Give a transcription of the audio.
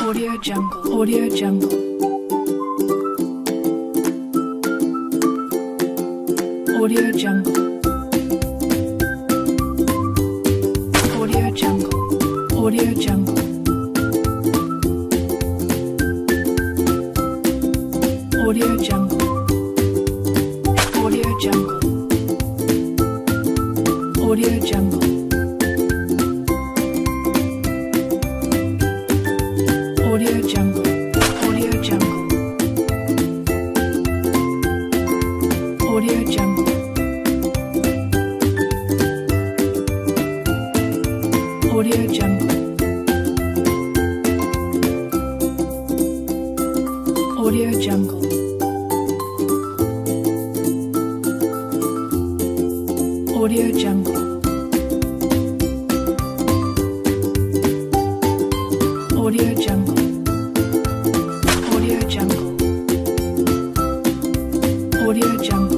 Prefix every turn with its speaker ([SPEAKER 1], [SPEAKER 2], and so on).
[SPEAKER 1] Audio Jungle. Audio Jungle. Audio Jungle. Audio Jungle. Audio Jungle. Audio Jungle. Audio Jungle. Audio Jungle. Audio Jungle. Audio Jungle. Audio Jungle. Audio Jungle. Audio Jungle. Audio Jungle. Audio Jungle. Audio Jungle. Audio Jungle.